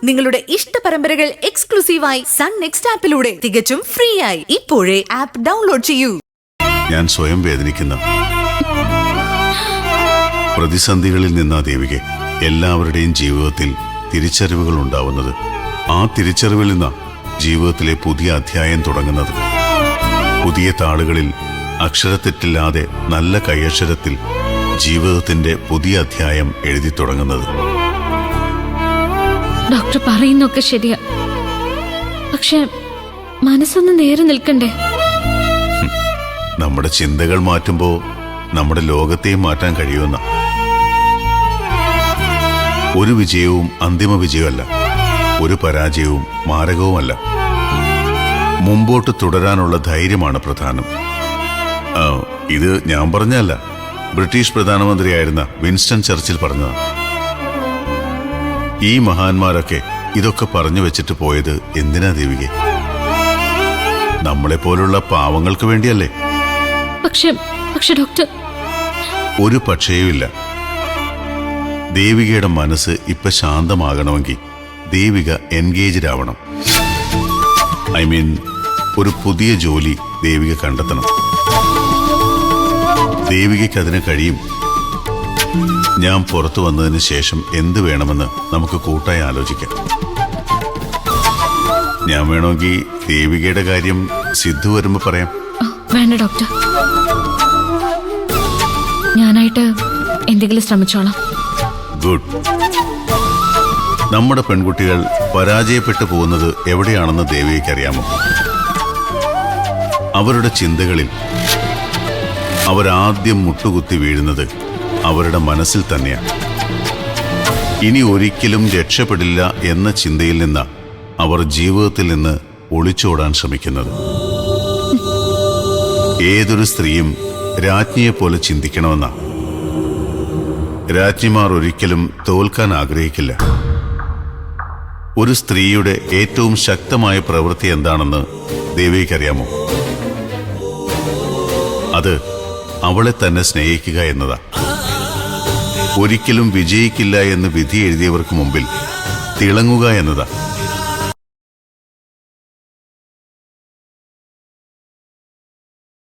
നിങ്ങളുടെ ഇഷ്ട പരമ്പരകൾ എക്സ്ക്ലൂസീവായി സൺ നെക്സ്റ്റ് ആപ്പിലൂടെ തികച്ചും ഫ്രീ ആയി ഇപ്പോഴേ ആപ്പ് ഡൗൺലോഡ് ചെയ്യൂ. ഞാൻ സ്വയം വേദനിക്കുന്ന പ്രതിസന്ധികളിൽ നിന്നാ ദേവികെ എല്ലാവരുടെയും ജീവിതത്തിൽ തിരിച്ചറിവുകൾ ഉണ്ടാവുന്നത്. ആ തിരിച്ചറിവിൽ നിന്നാ ജീവിതത്തിലെ പുതിയ അധ്യായം തുടങ്ങുന്നത്. പുതിയ താളുകളിൽ അക്ഷരത്തെറ്റില്ലാതെ നല്ല കൈയക്ഷരത്തിൽ ജീവിതത്തിന്റെ പുതിയ അധ്യായം എഴുതി തുടങ്ങുന്നത്. ഡോക്ടർ പറയുന്നൊക്കെ ശരിയാ, പക്ഷെ മനസ്സൊന്ന് നേരെ നിൽക്കണ്ടേ? നമ്മുടെ ചിന്തകൾ മാറ്റുമ്പോ നമ്മുടെ ലോകത്തെയും മാറ്റാൻ കഴിയുമെന്ന. ഒരു വിജയവും അന്തിമ വിജയമല്ല, ഒരു പരാജയവും മാരകവുമല്ല. മുമ്പോട്ട് തുടരാനുള്ള ധൈര്യമാണ് പ്രധാനം. ഇത് ഞാൻ പറഞ്ഞല്ല, ബ്രിട്ടീഷ് പ്രധാനമന്ത്രിയായിരുന്ന വിൻസ്റ്റൺ ചർച്ചിൽ പറഞ്ഞതാണ്. ഈ മഹാന്മാരൊക്കെ ഇതൊക്കെ പറഞ്ഞു വെച്ചിട്ട് പോയത് എന്തിനാ ദേവികെ? നമ്മളെപ്പോലുള്ള പാവങ്ങൾക്ക് വേണ്ടിയല്ലേ? പക്ഷെ ഡോക്ടർ, ഒരു പക്ഷേയുമില്ല. ദേവികയുടെ മനസ്സ് ഇപ്പൊ ശാന്തമാകണമെങ്കിൽ ദേവിക എൻഗേജ്ഡ് ആവണം. ഐ മീൻ, ഒരു പുതിയ ജോലി ദേവിക കണ്ടെത്തണം. ദേവികയ്ക്ക് അതിന് കഴിയും. ഞാൻ പുറത്തു വന്നതിന് ശേഷം എന്ത് വേണമെന്ന് നമുക്ക് കൂട്ടായി ആലോചിക്കാം. ഞാൻ വേണമെങ്കിൽ ദേവികയുടെ കാര്യം സിദ്ധു വരുമ്പോ പറയാം. വേണ്ട ഡോക്ടർ, ഞാനായിട്ട് എന്തെങ്കിലും ശ്രമിച്ചോളാം. ഗുഡ്. നമ്മുടെ പെൺകുട്ടികൾ പരാജയപ്പെട്ടു പോകുന്നത് എവിടെയാണെന്ന് ദേവികയ്ക്കറിയാമോ? അവരുടെ ചിന്തകളിൽ. അവരാദ്യം മുട്ടുകുത്തി വീഴുന്നത് അവരുടെ മനസ്സിൽ തന്നെയാണ്. ഇനി ഒരിക്കലും രക്ഷപ്പെടില്ല എന്ന ചിന്തയിൽ നിന്ന് അവർ ജീവിതത്തിൽ നിന്ന് ഒളിച്ചോടാൻ ശ്രമിക്കുന്നത്. ഏതൊരു സ്ത്രീയും രാജ്ഞിയെപ്പോലെ ചിന്തിക്കണമെന്ന. രാജ്ഞിമാർ ഒരിക്കലും തോൽക്കാൻ ആഗ്രഹിക്കില്ല. ഒരു സ്ത്രീയുടെ ഏറ്റവും ശക്തമായ പ്രവൃത്തി എന്താണെന്ന് ദേവിക്കറിയാമോ? അത് അവളെ തന്നെ സ്നേഹിക്കുക എന്നതാ. ഒരിക്കലും വിജയിക്കില്ല എന്ന് വിധി എഴുതിയവർക്ക് മുമ്പിൽ തിളങ്ങുക എന്നതാ.